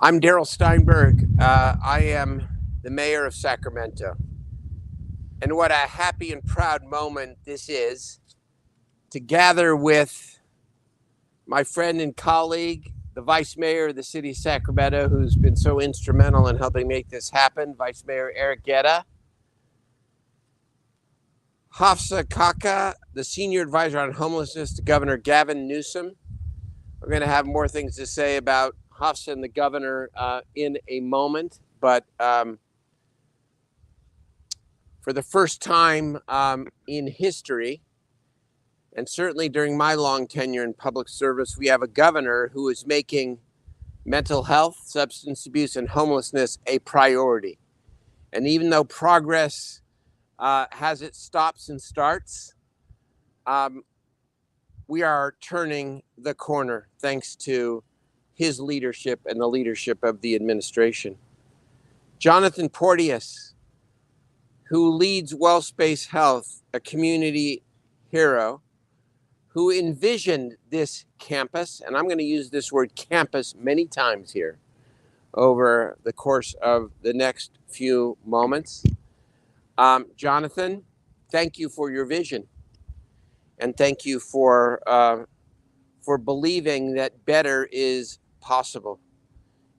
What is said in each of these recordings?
I'm Darrell Steinberg. I am the mayor of Sacramento. And what a happy and proud moment this is to gather with my friend and colleague, the vice mayor of the city of Sacramento, who's been so instrumental in helping make this happen, Vice Mayor Guerra. Hafsa Kaka, the senior advisor on homelessness to Governor Gavin Newsom. We're going to have more things to say about Hafsa and the governor in a moment, but for the first time in history, and certainly during my long tenure in public service, we have a governor who is making mental health, substance abuse, and homelessness a priority. And even though progress has its stops and starts, we are turning the corner thanks to his leadership and the leadership of the administration. Jonathan Porteous, who leads WellSpace Health, a community hero, who envisioned this campus, and I'm going to use this word campus many times here over the course of the next few moments. Jonathan, thank you for your vision, and thank you for believing that better is possible.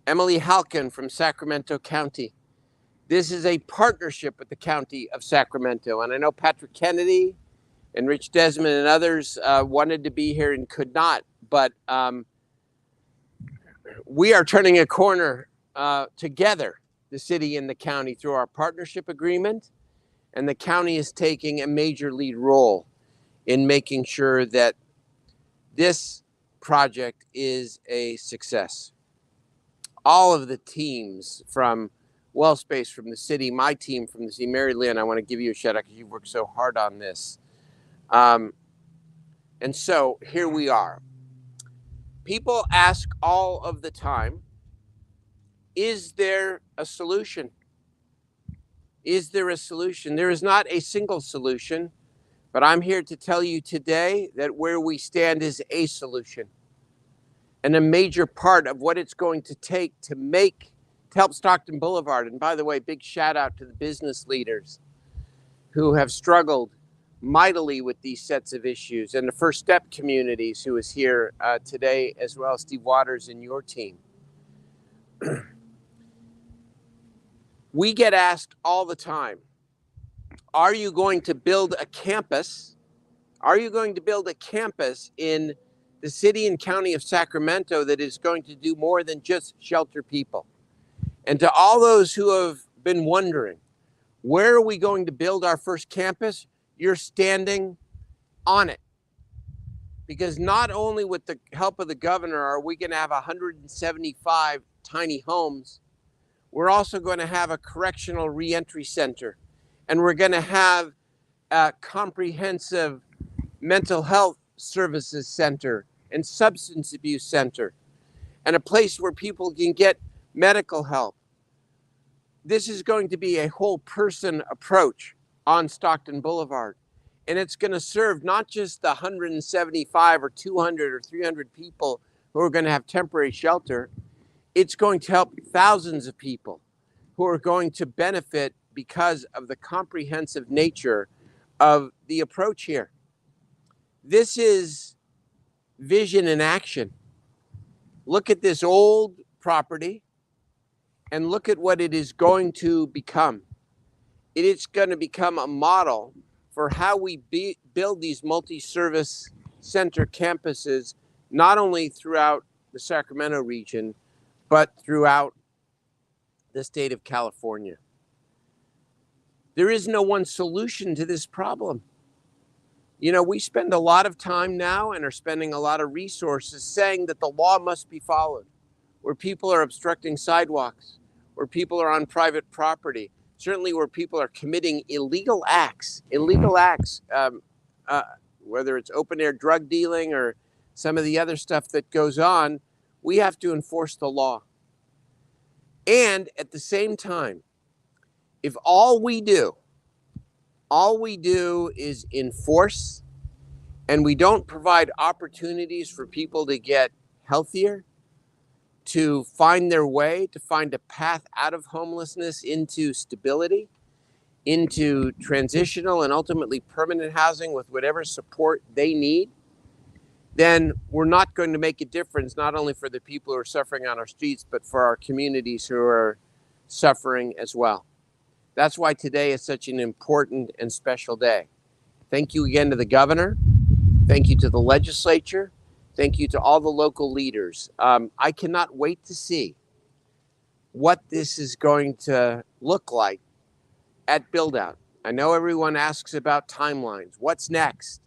Emily Halkin from Sacramento County. This is a partnership with the County of Sacramento, and I know Patrick Kennedy and Rich Desmond and others wanted to be here and could not, but we are turning a corner together, the city and the county, through our partnership agreement, and the county is taking a major lead role in making sure that this project is a success. All of the teams from WellSpace, from the city, my team from the city, Mary Lynn, I want to give you a shout out because you've worked so hard on this. And so here we are. People ask all of the time, is there a solution? Is there a solution? There is not a single solution, but I'm here to tell you today that where we stand is a solution. And a major part of what it's going to take to help Stockton Boulevard. And by the way, big shout out to the business leaders who have struggled mightily with these sets of issues, and the First Step communities who is here today, as well as Steve Waters and your team. We get asked all the time, are you going to build a campus? Are you going to build a campus in the city and county of Sacramento that is going to do more than just shelter people? And to all those who have been wondering, where are we going to build our first campus? You're standing on it. Because not only with the help of the governor are we going to have 175 tiny homes, we're also going to have a correctional reentry center. And we're going to have a comprehensive mental health services center and substance abuse center, and a place where people can get medical help. This is going to be a whole person approach on Stockton Boulevard. And it's going to serve not just the 175 or 200 or 300 people who are going to have temporary shelter. It's going to help thousands of people who are going to benefit because of the comprehensive nature of the approach here. This is vision in action. Look at this old property and look at what it is going to become. It is going to become a model for how we build these multi-service center campuses, not only throughout the Sacramento region, but throughout the state of California. There is no one solution to this problem. You know, we spend a lot of time now and are spending a lot of resources saying that the law must be followed, where people are obstructing sidewalks, where people are on private property, certainly where people are committing illegal acts, whether it's open air drug dealing or some of the other stuff that goes on. We have to enforce the law. And at the same time, if all we do is enforce, and we don't provide opportunities for people to get healthier, to find their way, to find a path out of homelessness into stability, into transitional and ultimately permanent housing with whatever support they need, then we're not going to make a difference, not only for the people who are suffering on our streets, but for our communities who are suffering as well. That's why today is such an important and special day. Thank you again to the governor. Thank you to the legislature. Thank you to all the local leaders. I cannot wait to see what this is going to look like at build out. I know everyone asks about timelines. What's next?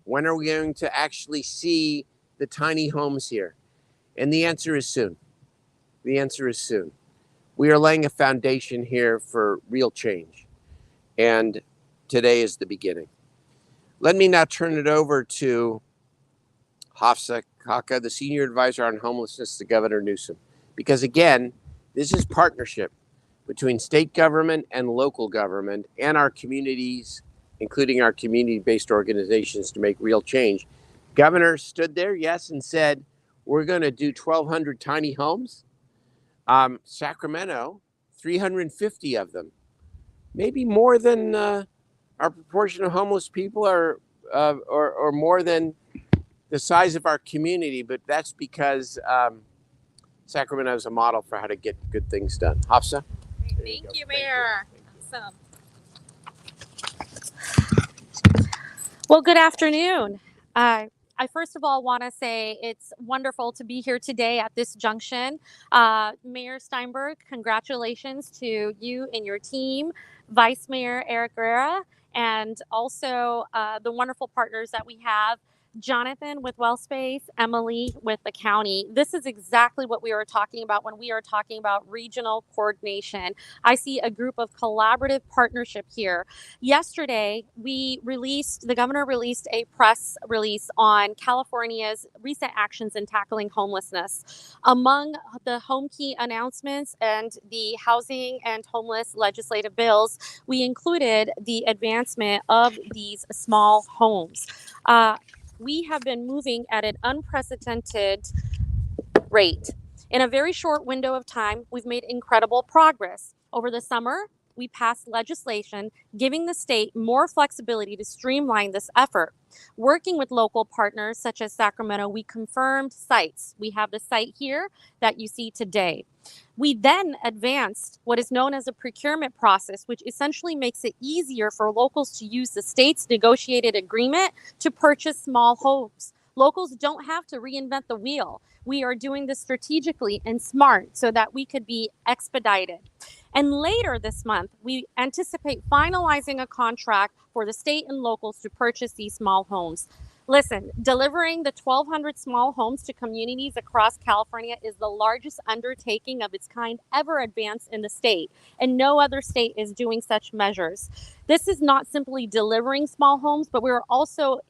When are we going to actually see the tiny homes here? And the answer is soon. The answer is soon. We are laying a foundation here for real change. And today is the beginning. Let me now turn it over to Hafsa Kaka, the Senior Advisor on Homelessness to Governor Newsom. Because again, this is partnership between state government and local government and our communities, including our community-based organizations, to make real change. Governor stood there, yes, and said, we're going to do 1,200 tiny homes. Sacramento, 350 of them. Maybe more than our proportion of homeless people or more than the size of our community, but that's because Sacramento is a model for how to get good things done. Hafsa? Thank you, Mayor. Awesome. Well, good afternoon. I first of all want to say it's wonderful to be here today at this junction. Mayor Steinberg, congratulations to you and your team, Vice Mayor Guerra, and also the wonderful partners that we have, Jonathan with WellSpace, Emily with the county. This is exactly what we were talking about when we are talking about regional coordination. I see a group of collaborative partnership here. Yesterday, the governor released a press release on California's recent actions in tackling homelessness. Among the home key announcements and the housing and homeless legislative bills, we included the advancement of these small homes. We have been moving at an unprecedented rate. In a very short window of time, we've made incredible progress. Over the summer, we passed legislation giving the state more flexibility to streamline this effort. Working with local partners such as Sacramento, we confirmed sites. We have the site here that you see today. We then advanced what is known as a procurement process, which essentially makes it easier for locals to use the state's negotiated agreement to purchase small homes. Locals don't have to reinvent the wheel. We are doing this strategically and smart so that we could be expedited. And later this month, we anticipate finalizing a contract for the state and locals to purchase these small homes. Listen, delivering the 1,200 small homes to communities across California is the largest undertaking of its kind ever advanced in the state, and no other state is doing such measures. This is not simply delivering small homes, but we are also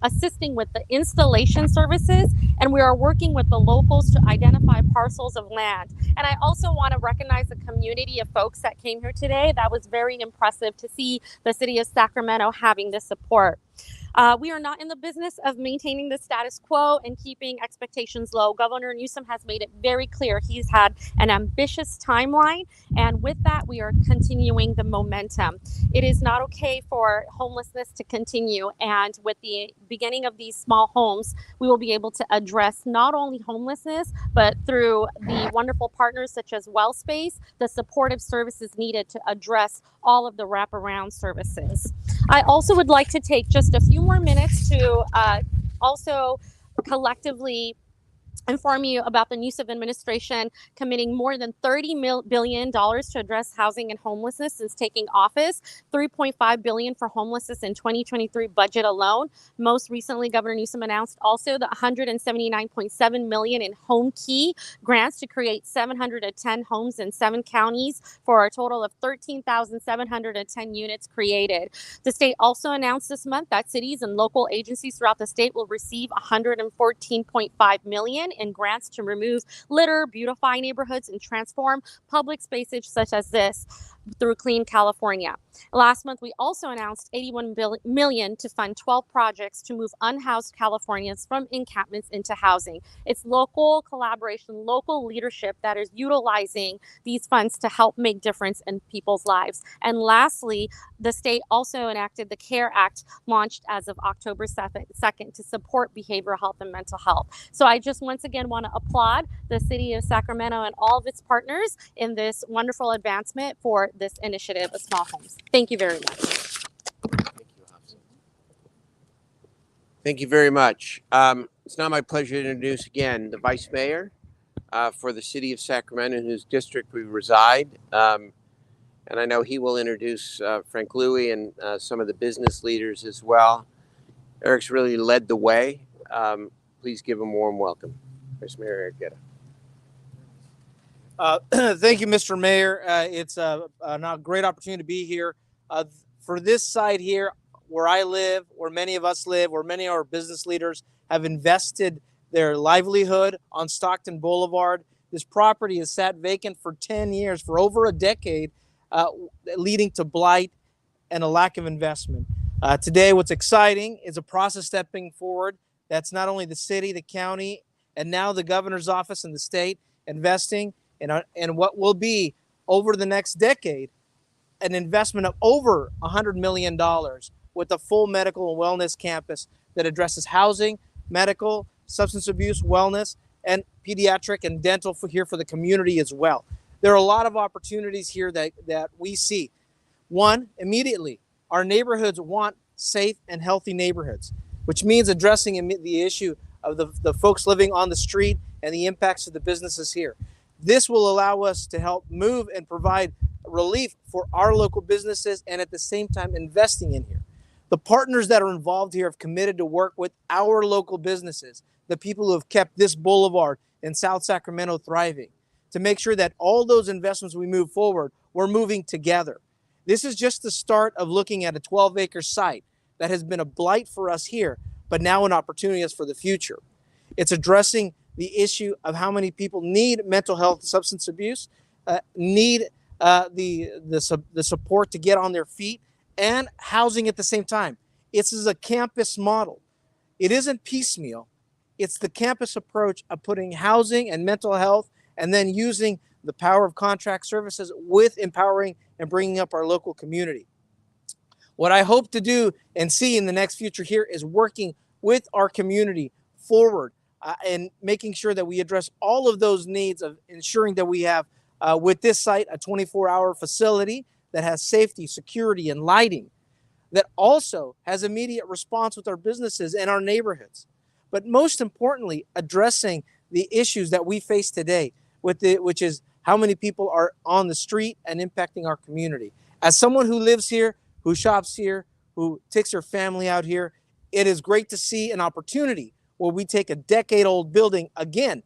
assisting with the installation services, and we are working with the locals to identify parcels of land. And I also want to recognize the community of folks that came here today. That was very impressive to see the city of Sacramento having this support. We are not in the business of maintaining the status quo and keeping expectations low. Governor Newsom has made it very clear he's had an ambitious timeline, and with that, we are continuing the momentum. It is not okay for homelessness to continue, and with the beginning of these small homes, we will be able to address not only homelessness, but through the wonderful partners such as WellSpace, the supportive services needed to address all of the wraparound services. I also would like to take just a few more minutes to also collectively inform you about the Newsom administration committing more than $30 billion to address housing and homelessness since taking office, $3.5 billion for homelessness in 2023 budget alone. Most recently, Governor Newsom announced also the $179.7 million in home key grants to create 710 homes in 7 counties for a total of 13,710 units created. The state also announced this month that cities and local agencies throughout the state will receive $114.5 million in grants to remove litter, beautify neighborhoods, and transform public spaces such as this. through Clean California. Last month, we also announced $81 million to fund 12 projects to move unhoused Californians from encampments into housing. It's local collaboration, local leadership that is utilizing these funds to help make difference in people's lives. And lastly, the state also enacted the CARE Act, launched as of October 2nd to support behavioral health and mental health. So I just once again want to applaud the city of Sacramento and all of its partners in this wonderful advancement for this initiative of small homes. Thank you very much. Thank you very much. It's now my pleasure to introduce again the Vice Mayor for the City of Sacramento, in whose district we reside. And I know he will introduce Frank Louie and some of the business leaders as well. Eric's really led the way. Please give him a warm welcome. Vice Mayor Eric Guerra. Thank you, Mr. Mayor. It's a great opportunity to be here. For this site here, where I live, where many of us live, where many of our business leaders have invested their livelihood on Stockton Boulevard. This property has sat vacant for 10 years, for over a decade, leading to blight and a lack of investment. Today, what's exciting is a process stepping forward. That's not only the city, the county, and now the governor's office and the state investing in what will be, over the next decade, an investment of over $100 million with a full medical and wellness campus that addresses housing, medical, substance abuse, wellness, and pediatric and dental for the community as well. There are a lot of opportunities here that we see. One, immediately, our neighborhoods want safe and healthy neighborhoods, which means addressing the issue of the folks living on the street and the impacts of the businesses here. This will allow us to help move and provide relief for our local businesses, and at the same time investing in here. The partners that are involved here have committed to work with our local businesses, the people who have kept this boulevard in South Sacramento thriving, to make sure that all those investments we move forward, we're moving together. This is just the start of looking at a 12-acre site that has been a blight for us here, but now an opportunity for the future. It's addressing the issue of how many people need mental health, substance abuse, need the support to get on their feet, and housing at the same time. This is a campus model. It isn't piecemeal. It's the campus approach of putting housing and mental health, and then using the power of contract services with empowering and bringing up our local community. What I hope to do and see in the next future here is working with our community forward and making sure that we address all of those needs of ensuring that we have with this site a 24-hour facility that has safety, security, and lighting, that also has immediate response with our businesses and our neighborhoods. But most importantly, addressing the issues that we face today, which is how many people are on the street and impacting our community. As someone who lives here, who shops here, who takes their family out here, it is great to see an opportunity where we take a decade-old building again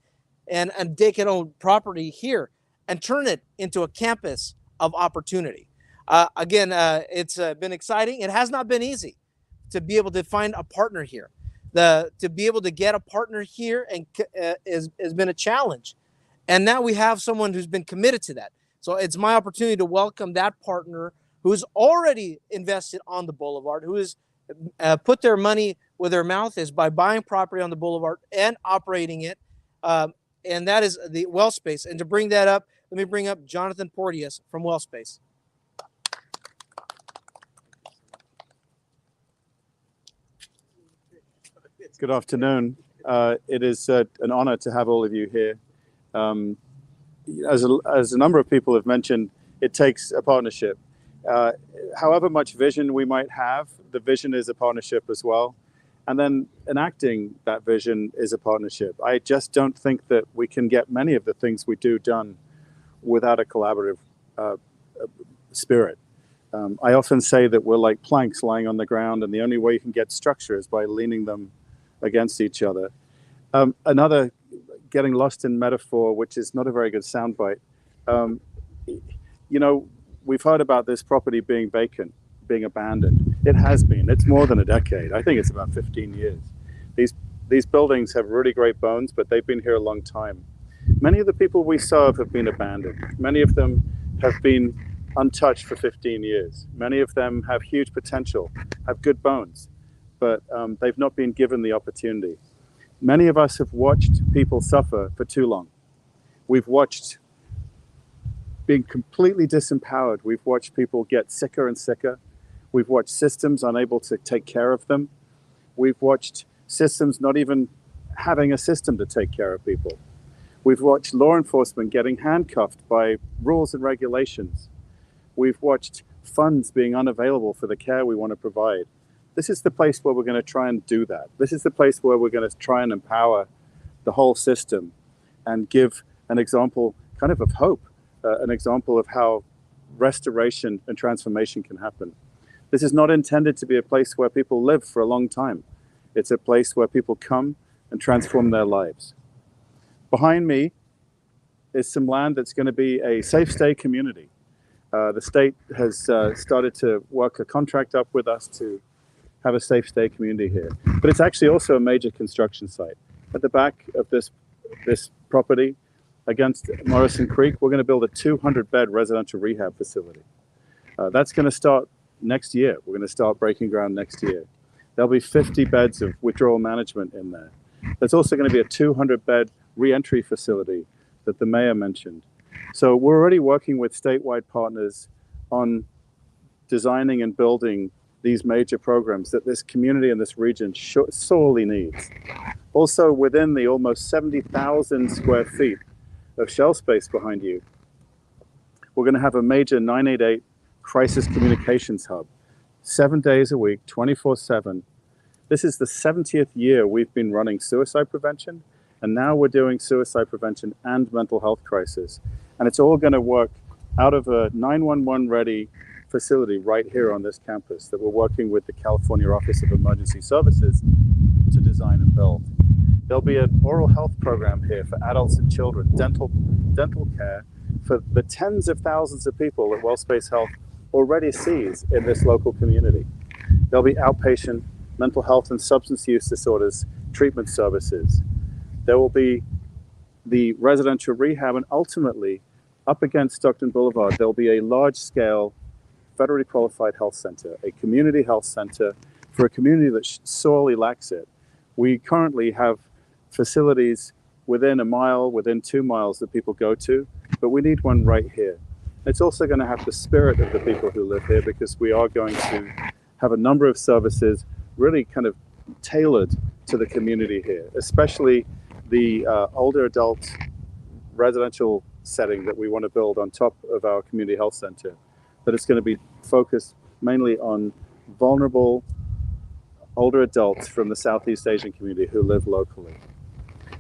and a decade-old property here and turn it into a campus of opportunity. It's been exciting. It has not been easy to be able to find a partner here. To be able to get a partner here has been a challenge. And now we have someone who's been committed to that. So it's my opportunity to welcome that partner who's already invested on the boulevard, who has put their money where their mouth is by buying property on the boulevard and operating it. And that is the WellSpace. And to bring that up, let me bring up Jonathan Porteous from WellSpace. Good afternoon. It is an honor to have all of you here. As a number of people have mentioned, it takes a partnership. However much vision we might have, the vision is a partnership as well. And then enacting that vision is a partnership. I just don't think that we can get many of the things we do done without a collaborative spirit. I often say that we're like planks lying on the ground, and the only way you can get structure is by leaning them against each other. Another, getting lost in metaphor, which is not a very good soundbite. We've heard about this property being vacant, being abandoned. It has been. It's more than a decade. I think it's about 15 years. These buildings have really great bones, but they've been here a long time. Many of the people we serve have been abandoned. Many of them have been untouched for 15 years. Many of them have huge potential, have good bones, but they've not been given the opportunity. Many of us have watched people suffer for too long. We've watched being completely disempowered. We've watched people get sicker and sicker. We've watched systems unable to take care of them. We've watched systems not even having a system to take care of people. We've watched law enforcement getting handcuffed by rules and regulations. We've watched funds being unavailable for the care we want to provide. This is the place where we're going to try and do that. This is the place where we're going to try and empower the whole system and give an example kind of hope, an example of how restoration and transformation can happen. This is not intended to be a place where people live for a long time. It's a place where people come and transform their lives. Behind me is some land that's going to be a safe stay community. The state has started to work a contract up with us to have a safe stay community here. But it's actually also a major construction site. At the back of this property, against Morrison Creek, we're going to build a 200-bed residential rehab facility. That's going to start next year. We're going to start breaking ground next year. There'll be 50 beds of withdrawal management in there. There's also going to be a 200-bed reentry facility that the mayor mentioned. So we're already working with statewide partners on designing and building these major programs that this community and this region sorely needs. Also, within the almost 70,000 square feet of shell space behind you, we're going to have a major 988 crisis communications hub, 7 days a week, 24/7. This is the 70th year we've been running suicide prevention, and now we're doing suicide prevention and mental health crisis. And it's all going to work out of a 911 ready facility right here on this campus that we're working with the California Office of Emergency Services to design and build. There'll be an oral health program here for adults and children, dental care for the tens of thousands of people that WellSpace Health already sees in this local community. There'll be outpatient mental health and substance use disorders treatment services. There will be the residential rehab, and ultimately, up against Stockton Boulevard, there'll be a large-scale federally qualified health center, a community health center for a community that sorely lacks it. We currently have facilities within a mile, within 2 miles that people go to, but we need one right here. It's also going to have the spirit of the people who live here, because we are going to have a number of services really kind of tailored to the community here, especially the older adult residential setting that we want to build on top of our community health center, that it's going to be focused mainly on vulnerable older adults from the Southeast Asian community who live locally.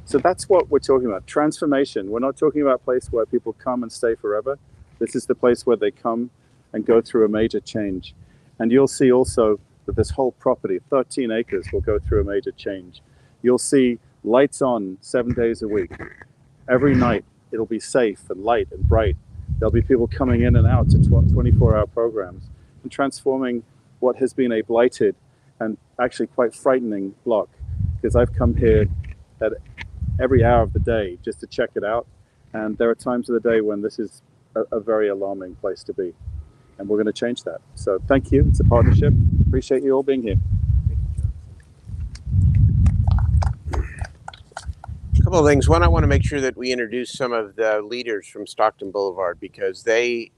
So that's what we're talking about, transformation. We're not talking about a place where people come and stay forever. This is the place where they come and go through a major change. And you'll see also that this whole property, 13 acres, will go through a major change. You'll see lights on 7 days a week. Every night, it'll be safe and light and bright. There'll be people coming in and out to 24-hour programs and transforming what has been a blighted and actually quite frightening block, because I've come here at every hour of the day just to check it out. And there are times of the day when this is a very alarming place to be. And we're going to change that. So thank you. It's a partnership. Appreciate you all being here. A couple of things. One, I want to make sure that we introduce some of the leaders from Stockton Boulevard, because they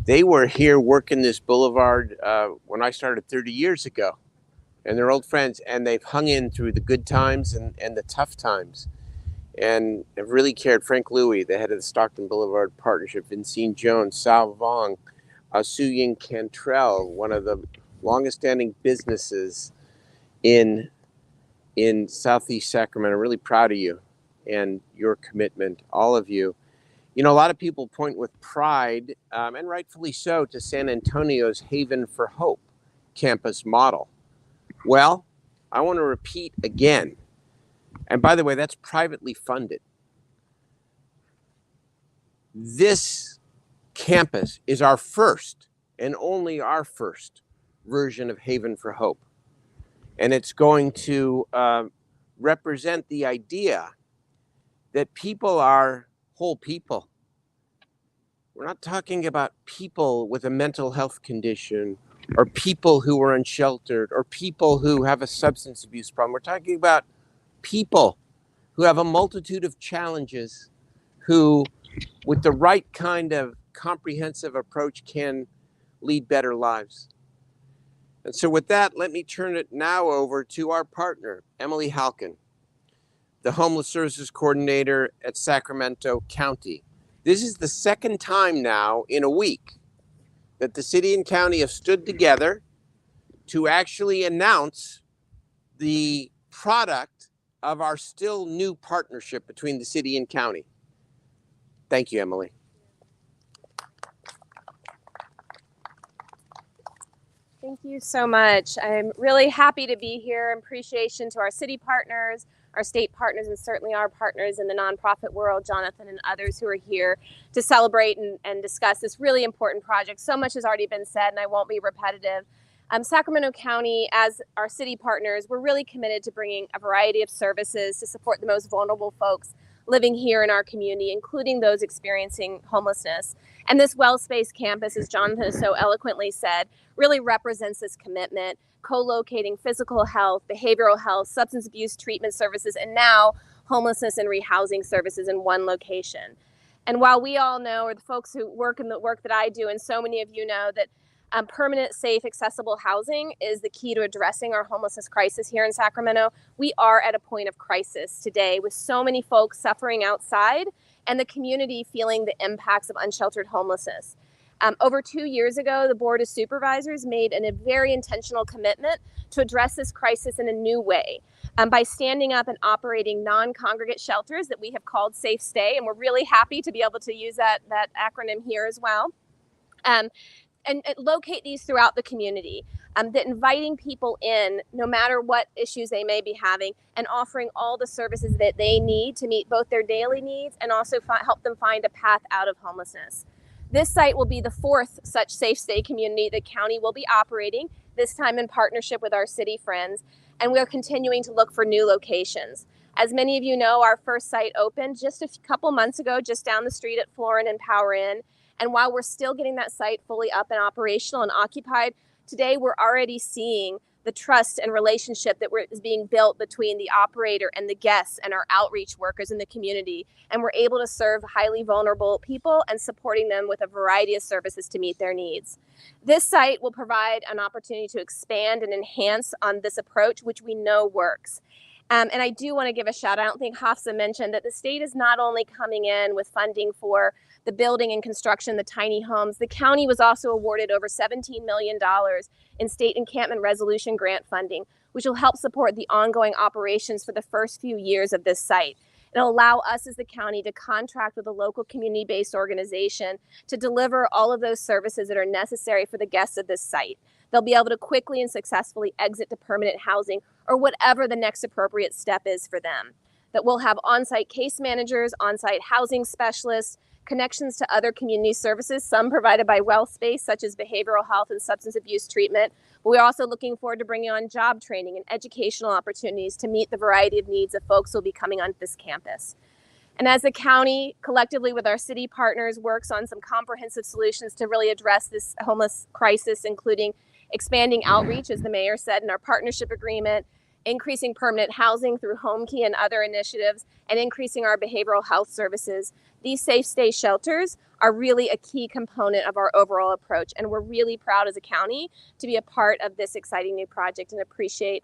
were here working this boulevard when I started 30 years ago. And they're old friends, and they've hung in through the good times and the tough times, and have really cared. Frank Louie, the head of the Stockton Boulevard Partnership, Vincent Jones, Sal Vong, Su-Ying Cantrell, one of the longest standing businesses in Southeast Sacramento. Really proud of you and your commitment, all of you. You know, a lot of people point with pride, and rightfully so, to San Antonio's Haven for Hope campus model. Well, I want to repeat again, and by the way, that's privately funded. This campus is our first and only our first version of Haven for Hope. And it's going to represent the idea that people are whole people. We're not talking about people with a mental health condition or people who are unsheltered or people who have a substance abuse problem. We're talking about people who have a multitude of challenges who, with the right kind of comprehensive approach, can lead better lives. And so with that, let me turn it now over to our partner, Emily Halkin, the Homeless Services Coordinator at Sacramento County. This is the second time now in a week that the city and county have stood together to actually announce the product of our still new partnership between the city and county. Thank you, Emily. Thank you so much. I'm really happy to be here. Appreciation to our city partners, our state partners, and certainly our partners in the nonprofit world, Jonathan and others who are here to celebrate and discuss this really important project. So much has already been said, and I won't be repetitive. Sacramento County, as our city partners, we're really committed to bringing a variety of services to support the most vulnerable folks living here in our community, including those experiencing homelessness. And this WellSpace campus, as Jonathan has so eloquently said, really represents this commitment, co-locating physical health, behavioral health, substance abuse treatment services, and now homelessness and rehousing services in one location. And while we all know, or the folks who work in the work that I do, and so many of you know, that permanent, safe, accessible housing is the key to addressing our homelessness crisis here in Sacramento. We are at a point of crisis today with so many folks suffering outside and the community feeling the impacts of unsheltered homelessness. Over 2 years ago, the Board of Supervisors made a very intentional commitment to address this crisis in a new way by standing up and operating non-congregate shelters that we have called Safe Stay, and we're really happy to be able to use that acronym here as well. And locate these throughout the community, that inviting people in, no matter what issues they may be having, and offering all the services that they need to meet both their daily needs and also help them find a path out of homelessness. This site will be the fourth such Safe Stay community the county will be operating, this time in partnership with our city friends, and we're continuing to look for new locations. As many of you know, our first site opened just a couple months ago, just down the street at Florin and Power Inn. And while we're still getting that site fully up and operational and occupied, today we're already seeing the trust and relationship that is being built between the operator and the guests and our outreach workers in the community. And we're able to serve highly vulnerable people and supporting them with a variety of services to meet their needs. This site will provide an opportunity to expand and enhance on this approach, which we know works. And I do want to give a shout out. I don't think Hafsa mentioned that the state is not only coming in with funding for the building and construction, the tiny homes. The county was also awarded over $17 million in state encampment resolution grant funding, which will help support the ongoing operations for the first few years of this site. It'll allow us as the county to contract with a local community-based organization to deliver all of those services that are necessary for the guests of this site. They'll be able to quickly and successfully exit to permanent housing or whatever the next appropriate step is for them. That we'll have on-site case managers, on-site housing specialists, connections to other community services, some provided by WellSpace, such as behavioral health and substance abuse treatment. But we're also looking forward to bringing on job training and educational opportunities to meet the variety of needs of folks who will be coming onto this campus. And as the county, collectively with our city partners, works on some comprehensive solutions to really address this homeless crisis, including expanding outreach, as the mayor said, in our partnership agreement, increasing permanent housing through Home Key and other initiatives, and increasing our behavioral health services. These Safe Stay shelters are really a key component of our overall approach, and we're really proud as a county to be a part of this exciting new project and appreciate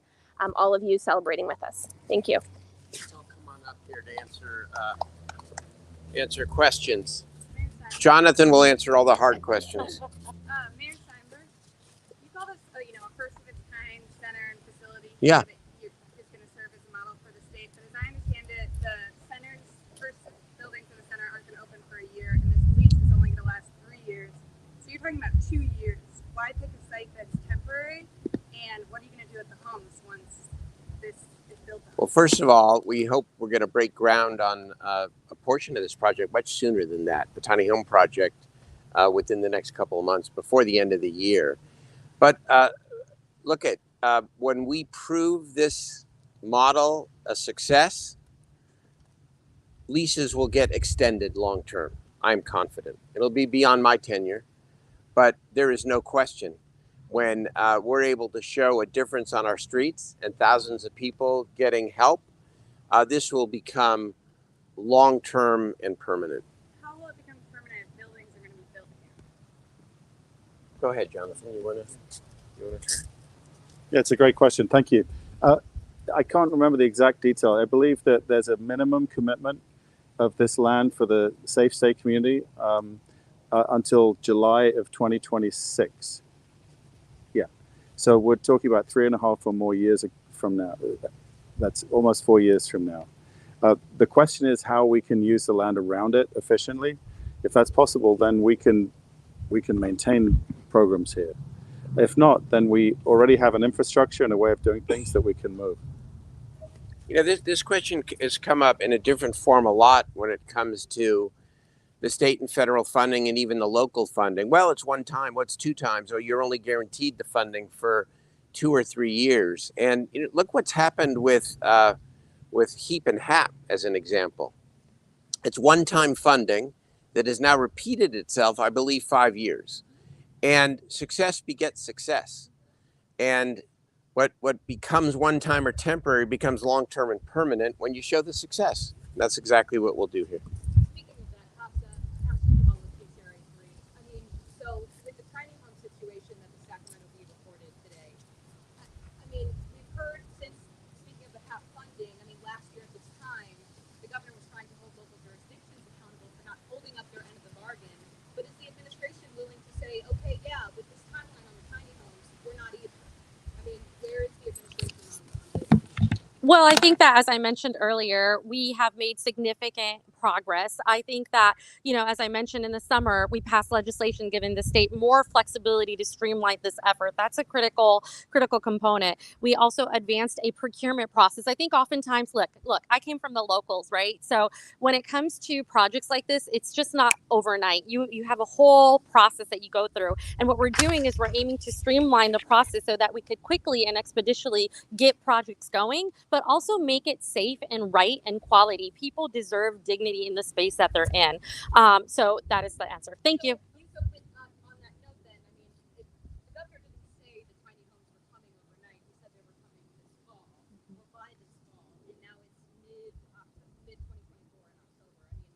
all of you celebrating with us. Thank you. I'll come on up here to answer questions. Jonathan will answer all the hard questions. Mayor Steinberg, you call this a first of its kind center and facility. Yeah. It's going to serve as a model for the state. But as I understand it, the center's first building for the center aren't going to open for a year, and this lease is only going to last 3 years. So you're talking about 2 years. Why pick a site that's temporary? And what are you going to do with the homes once this is built up? Well, first of all, we hope we're going to break ground on a portion of this project much sooner than that, the tiny home project, within the next couple of months, before the end of the year. But look at when we prove this model a success, leases will get extended long term. I'm confident. It'll be beyond my tenure, but there is no question when we're able to show a difference on our streets and thousands of people getting help, this will become long-term and permanent. How will it become permanent if buildings are going to be built here? Go ahead, Jonathan. You want to try? Yeah, it's a great question. Thank you. I can't remember the exact detail. I believe that there's a minimum commitment of this land for the Safe State community until July of 2026. Yeah. So we're talking about 3.5 or more years from now. That's almost 4 years from now. The question is how we can use the land around it efficiently. If that's possible, then we can maintain programs here. If not, then we already have an infrastructure and a way of doing things that we can move. You know, this question has come up in a different form a lot when it comes to the state and federal funding and even the local funding. Well, it's one time, what's two times? Or you're only guaranteed the funding for 2 or 3 years. And you know, look what's happened with HEAP and HAP as an example. It's one-time funding that has now repeated itself, I believe, 5 years. And success begets success. And what becomes one-time or temporary becomes long-term and permanent when you show the success. And that's exactly what we'll do here. Speaking of that, how's the homeless case area 3? I mean, so with the tiny home situation that the Sacramento Bee reported today, I mean, we've heard since, speaking of the HAP funding, I mean, last year at this time, the governor was trying to hold local jurisdictions accountable for not holding up their end of the bargain. But is the administration willing to say, okay, yeah, with this timeline on the tiny homes, we're not either? I mean, where is the administration on this? Well, I think that, as I mentioned earlier, we have made significant progress. I think that, as I mentioned in the summer, we passed legislation giving the state more flexibility to streamline this effort. That's a critical component. We also advanced a procurement process. I think oftentimes, look, I came from the locals, right? So when it comes to projects like this, it's just not overnight. You have a whole process that you go through. And what we're doing is we're aiming to streamline the process so that we could quickly and expeditiously get projects going, but also make it safe and right and quality. People deserve dignity in the space that they're in. So that is the answer. Thank you. So with, on that note then, I mean, the governor didn't say the tiny homes were coming overnight. He said they were coming this fall, or by this fall, and now it's mid 2024 in October. I mean,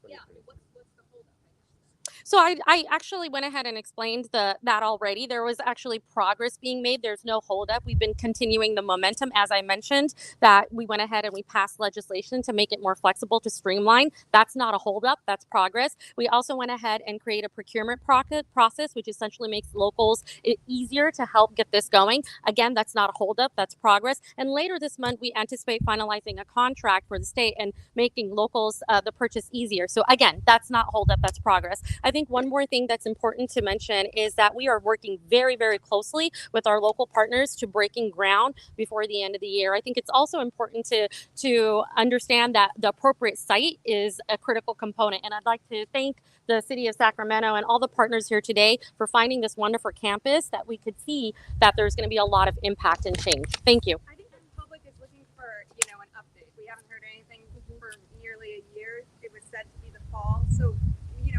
yeah, what's the holdup, I guess? So I actually went ahead and explained that already. There was actually progress being made. There's no holdup. We've been continuing the momentum, as I mentioned, that we went ahead and we passed legislation to make it more flexible, to streamline. That's not a holdup. That's progress. We also went ahead and created a procurement process, which essentially makes locals it easier to help get this going. Again, that's not a holdup. That's progress. And later this month, we anticipate finalizing a contract for the state and making locals the purchase easier. So again, that's not holdup. That's progress. I think one more thing that's important to mention is that we are working very, very closely with our local partners to breaking ground before the end of the year. I think it's also important to understand that the appropriate site is a critical component. And I'd like to thank the city of Sacramento and all the partners here today for finding this wonderful campus that we could see that there's going to be a lot of impact and change. Thank you. I think the public is looking for, an update. We haven't heard anything for nearly a year. It was said to be the fall. So,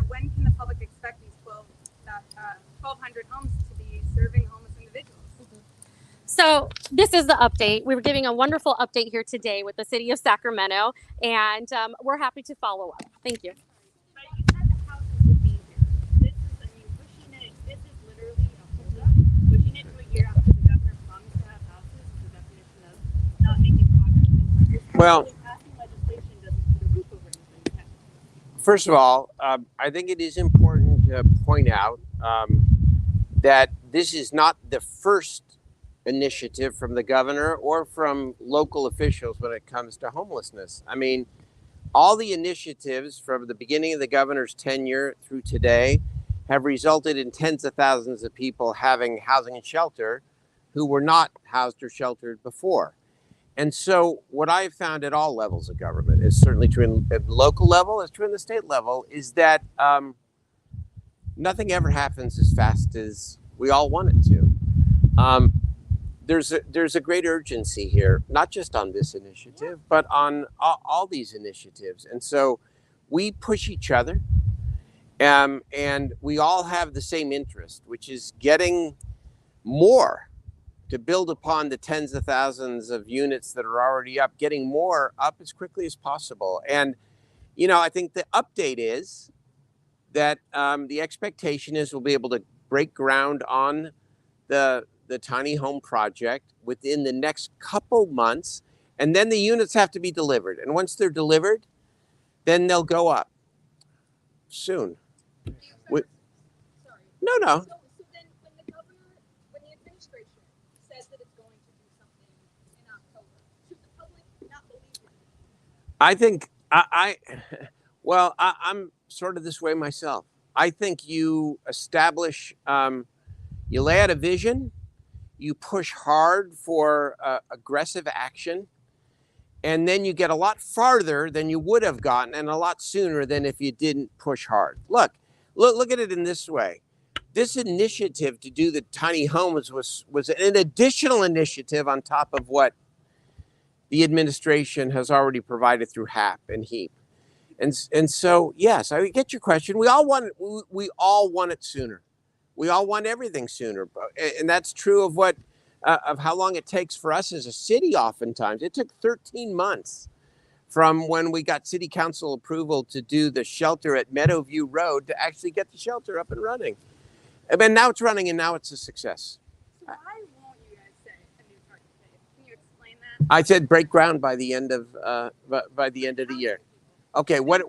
when can the public expect these 1,200 homes to be serving homeless individuals? So this is the update. We were giving a wonderful update here today with the city of Sacramento, and we're happy to follow up. Thank you. But you said the houses would be here. This is literally a holdup. Pushing it to a year after the governor promised to have houses is the definition of not making progress. Well, Passing legislation doesn't put a roof over anything. first of all, I think it is important to point out that this is not the first initiative from the governor or from local officials when it comes to homelessness. I mean, all the initiatives from the beginning of the governor's tenure through today have resulted in tens of thousands of people having housing and shelter who were not housed or sheltered before. And so what I've found at all levels of government is certainly true at the local level, is true in the state level, is that nothing ever happens as fast as we all want it to. There's a great urgency here, not just on this initiative, but on all these initiatives. And so we push each other, and we all have the same interest, which is getting more to build upon the tens of thousands of units that are already up, getting more up as quickly as possible. And, I think the update is that the expectation is we'll be able to break ground on the tiny home project within the next couple months, and then the units have to be delivered. And once they're delivered, then they'll go up soon. Sorry. No. So then when the administration says that it's going to do something in October, should the public not believe it? I think I'm sort of this way myself. I think you establish, you lay out a vision, you push hard for aggressive action, and then you get a lot farther than you would have gotten, and a lot sooner than if you didn't push hard. Look at it in this way. This initiative to do the tiny homes was an additional initiative on top of what the administration has already provided through HAP and HEAP. And so, yes, I get your question. We all want it sooner. We all want everything sooner. And that's true of how long it takes for us as a city oftentimes. It took 13 months from when we got city council approval to do the shelter at Meadowview Road to actually get the shelter up and running. And now it's running, and now it's a success. So why won't you guys say a new target date? Can you explain that? I said break ground by the end of the year. Okay, when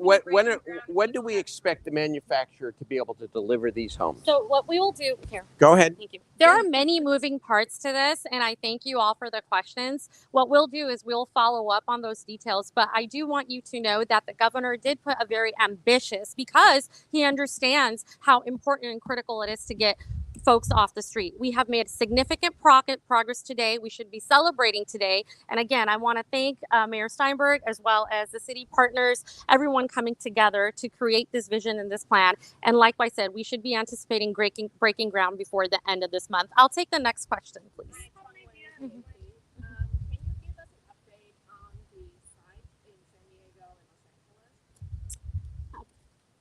do we expect the manufacturer to be able to deliver these homes? So what we will do here. Go ahead. Thank you. There are many moving parts to this, and I thank you all for the questions. What we'll do is we'll follow up on those details, but I do want you to know that the governor did put a very ambitious, because he understands how important and critical it is to get folks off the street. We have made significant progress today. We should be celebrating today. And again, I want to thank Mayor Steinberg, as well as the city partners, everyone coming together to create this vision and this plan. And like I said, we should be anticipating breaking ground before the end of this month. I'll take the next question, please. Can you give us an update on the site in San Diego and Los Angeles?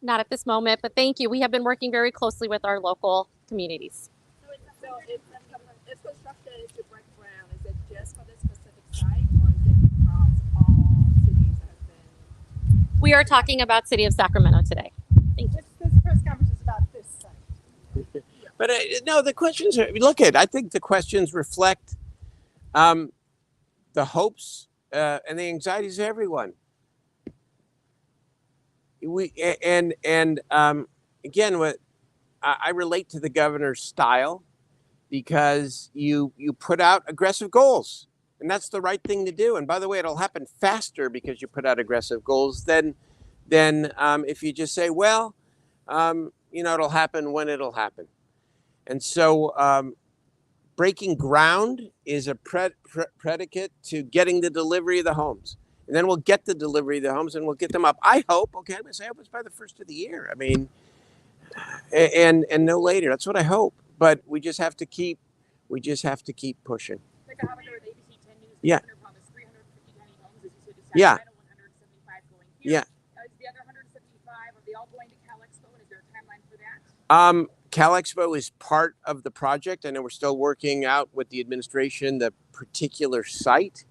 Not at this moment, but thank you. We have been working very closely with our local communities. So it's constructed to break ground. Is it just for this specific site, or is it across all cities that have been? We are talking about City of Sacramento today. Thank you. This press conference is about this site. But no, the questions are, I think the questions reflect the hopes and the anxieties of everyone. Again, what I relate to the governor's style, because you put out aggressive goals, and that's the right thing to do. And by the way, it'll happen faster because you put out aggressive goals than if you just say, well, it'll happen when it'll happen. And so breaking ground is a predicate to getting the delivery of the homes. And then we'll get the delivery of the homes, and we'll get them up. I hope, I'm going to say, I hope it's by the first of the year. I mean, and no later. That's what I hope. But we just have to keep pushing. Like I have with ABC 10 News, Yeah. the governor promised 350 tiny homes, as you said, to Yeah. Sacramento, 175 going here. Yeah. Is the other 175, are they all going to Cal Expo, and is there a timeline for that? Cal Expo is part of the project. I know we're still working out with the administration the particular site.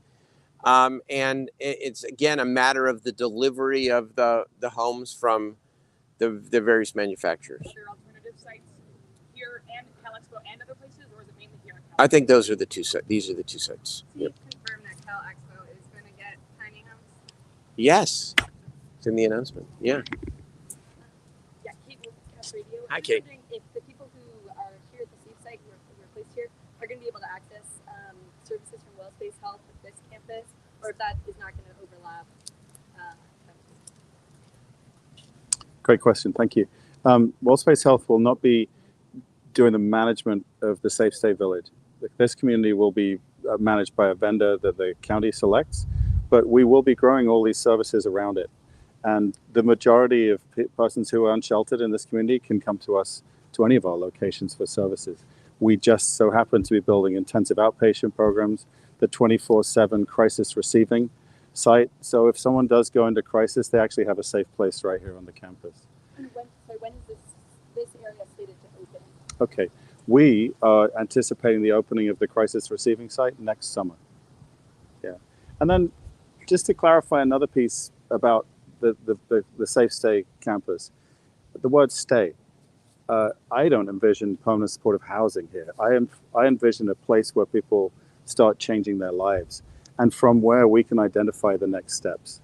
And it's, again, a matter of the delivery of the homes from the various manufacturers. Are there alternative sites here and Cal Expo and other places, or is it mainly here in Cal? I think those are the two sites. These are the two sites. Can you Yep. confirm that Cal Expo is going to get tiny homes? Yes, it's in the announcement. Yeah. Yeah, Kate with Cal Radio. Hi, I'm Kate. wondering if the people who are here at the Seed site, who are placed here, are going to be able to access services from WellSpace Health at this campus, or if that is not going to overlap. Great question. Thank you. WellSpace Health will not be doing the management of the Safe Stay Village. This community will be managed by a vendor that the county selects, but we will be growing all these services around it. And the majority of persons who are unsheltered in this community can come to us, to any of our locations, for services. We just so happen to be building intensive outpatient programs, the 24/7 crisis receiving site. So if someone does go into crisis, they actually have a safe place right here on the campus. And when is this area slated to open? Okay, we are anticipating the opening of the crisis receiving site next summer. Yeah, and then just to clarify another piece about the Safe Stay campus, the word stay. I don't envision permanent supportive housing here. I envision a place where people start changing their lives, and from where we can identify the next steps.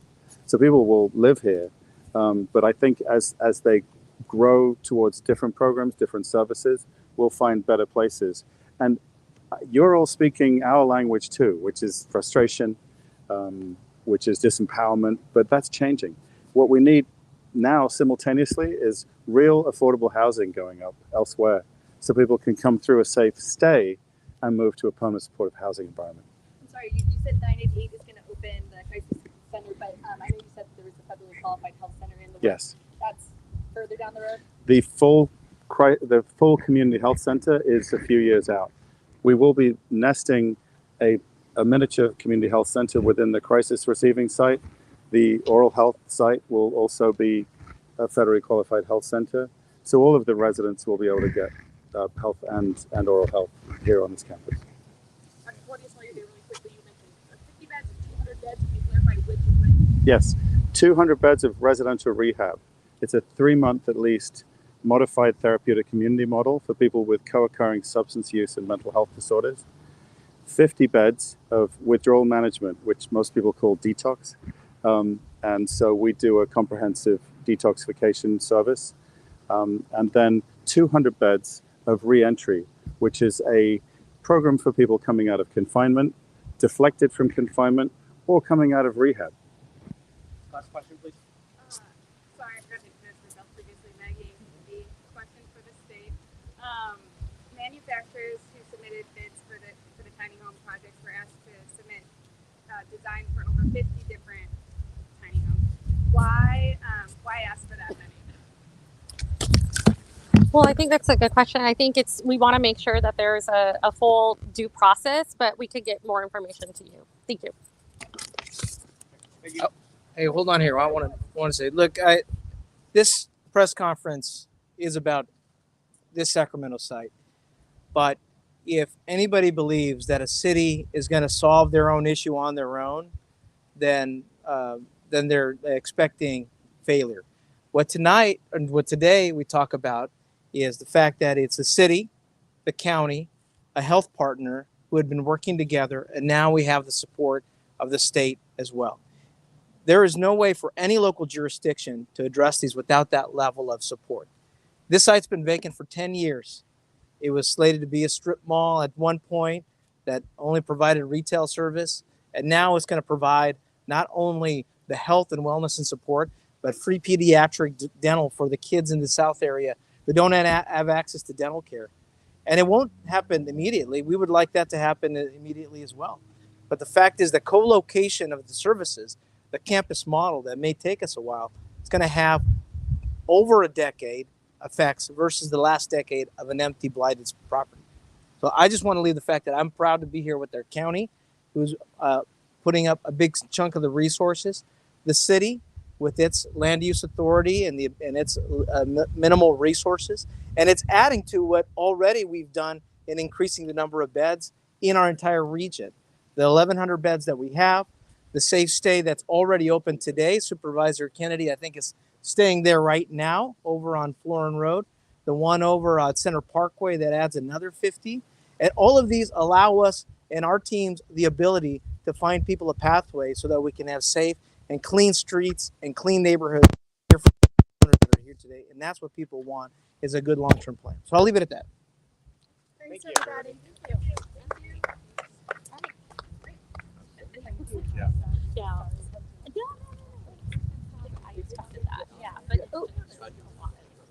So people will live here, but I think as they grow towards different programs, different services, we'll find better places. And you're all speaking our language too, which is frustration, which is disempowerment, but that's changing. What we need now simultaneously is real affordable housing going up elsewhere, so people can come through a safe stay and move to a permanent supportive housing environment. I'm sorry, you said 988 is going to open the crisis center, but I know you said there was a federally qualified health center in the works. Yes. That's further down the road? The full community health center is a few years out. We will be nesting a miniature community health center within the crisis receiving site. The oral health site will also be a federally qualified health center. So all of the residents will be able to get health and oral health here on this campus. What do you saw you do really quickly? You mentioned 50 beds and 200 beds. Can you clarify which and which? Yes, 200 beds of residential rehab. It's a 3-month at least modified therapeutic community model for people with co-occurring substance use and mental health disorders. 50 beds of withdrawal management, which most people call detox. And so we do a comprehensive detoxification service. And then 200 beds of re-entry, which is a program for people coming out of confinement, deflected from confinement, or coming out of rehab. Last question, please. Sorry, I forgot to introduce myself previously. Maggie, the question for the state. Manufacturers who submitted bids for the tiny home projects were asked to submit design for over 50 different tiny homes. Why ask for that many? Well, I think that's a good question. I think we want to make sure that there's a full due process, but we could get more information to you. Thank you. Oh, hey, hold on here. I want to say, look, this press conference is about this Sacramento site, but if anybody believes that a city is going to solve their own issue on their own, then they're expecting failure. What today we talk about is the fact that it's a city, the county, a health partner who had been working together, and now we have the support of the state as well. There is no way for any local jurisdiction to address these without that level of support. This site's been vacant for 10 years. It was slated to be a strip mall at one point that only provided retail service, and now it's going to provide not only the health and wellness and support, but free pediatric dental for the kids in the South area who don't have access to dental care. And it won't happen immediately. We would like that to happen immediately as well. But the fact is the co-location of the services, the campus model that may take us a while, it's going to have over a decade effects versus the last decade of an empty, blighted property. So I just want to leave the fact that I'm proud to be here with their county, who's putting up a big chunk of the resources, the city with its land use authority and its minimal resources, and it's adding to what already we've done in increasing the number of beds in our entire region. The 1,100 beds that we have, the safe stay that's already open today. Supervisor Kennedy, I think, is staying there right now over on Florin Road. The one over at Center Parkway that adds another 50. And all of these allow us and our teams the ability to find people a pathway so that we can have safe and clean streets and clean neighborhoods here for the owners that are here today. And that's what people want, is a good long-term plan. So I'll leave it at that. Thanks, everybody. Thank you.